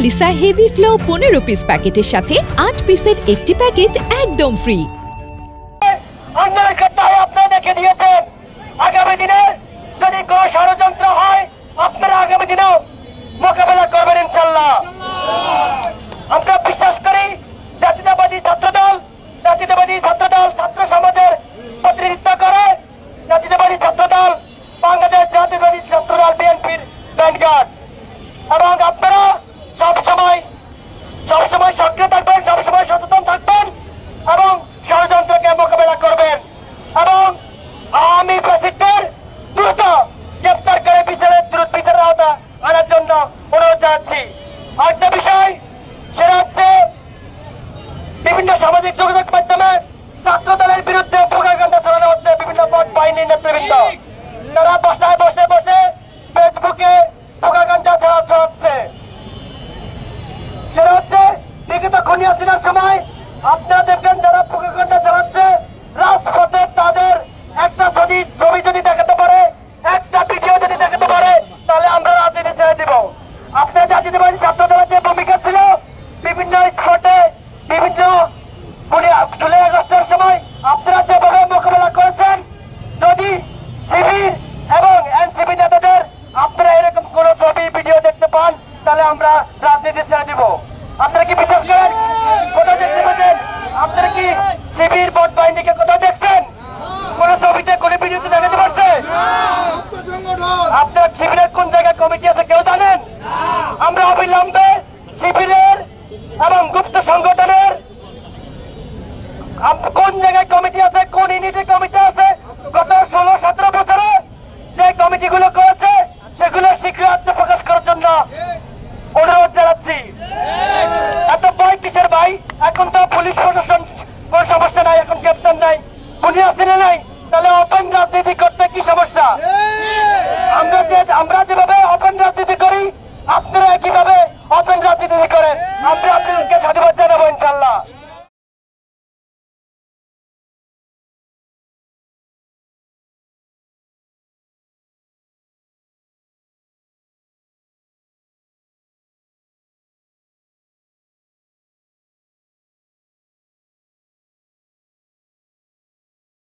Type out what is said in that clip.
Mona Lisa heavy flow 15 piece প্যাকেটের সাথে 8 পিসের একটি প্যাকেট একদম ফ্রি। আপনারা দেখে দিয়েছেন, আগামী দিনে যদি কোনো ষড়যন্ত্র হয় আপনারা আগামী দিনেও মোকাবেলা করবেন ইনশাল্লাহ। আমরা বিশ্বাস করি জাতীয়তাবাদী ছাত্রদল ছাত্র সমাজের প্রতিনিধিত্ব করে। জাতীয়তাবাদী ছাত্রদল বাংলাদেশ জাতীয়তাবাদী ছাত্রদল বিএনপির ব্যান্ডগার্ড, এবং আপনারা সবসময় সক্রিয় থাকবেন, সবসময় সচেতন থাকবেন এবং ষড়যন্ত্রকে মোকাবেলা করবেন এবং আওয়ামী ফ্যাসিস্টদের দ্রুত গ্রেপ্তার করে বিচারের আওতা আনার জন্য অনুরোধ জানাচ্ছি। আরেকটা বিষয়, সেটা হচ্ছে বিভিন্ন সামাজিক যোগাযোগ মাধ্যমে ছাত্র দলের বিরুদ্ধে প্রোপাগান্ডা চালানো হচ্ছে বিভিন্ন পদ বাহিনীর নেতৃবৃন্দ। তারা বসায় বসে ফেসবুকে প্রোপাগান্ডা ছড়াচ্ছে। সেটা হচ্ছে বিগত খুনি হাসিনার সময় আপনারা দেখবেন যারা প্রোপাগান্ডা চালাচ্ছে রাজপথে তাদের একটা ছবি যদি দেখাতে পারে, একটা ভিডিও যদি দেখাতে পারে, তাহলে আমরা রাজনীতি ছেড়ে দিব। আপনার জাতীয়তাবাদী ছাত্র দলের যে ভূমিকা ছিল বিভিন্ন স্পটে বিভিন্ন জুলাই আগস্টের সময় আপনারা যেভাবে মোকাবেলা করেছেন, যদি শিবির এবং এনসিপি নেতাদের আপনারা এরকম কোন ছবি ভিডিও দেখতে পান তাহলে আমরা রাজনীতি ছেড়ে দিব। আপনারা কি বিশ্বাস করেন? কোথাও দেখতে পাচ্ছেন? আপনারা কি শিবির ভোট বাহিনীকে কোথাও দেখছেন? কোন ছবিতে কোন ভিডিওতে দেখাতে পারছে? আপনার শিবিরের কোন জায়গায় কমিটি আছে কেউ জানেন? আমরা অবিলম্বে শিবিরের এবং গুপ্ত সংগঠনের কোন জায়গায় কমিটি আছে, কোন ইউনিটের কমিটি আছে, গত 16-17 বছরে যে কমিটিগুলো করেছে সেগুলো শীঘ্র আত্মপ্রকাশ করার জন্য অনুরোধ জানাচ্ছি। এত ভয় কিসের ভাই? এখন তো পুলিশ প্রশাসন কোন সমস্যা নাই, এখন গ্রেপ্তার নাই, খুনি হাসিনা নাই, তাহলে ওপেন রাজনীতি করতে কি সমস্যা?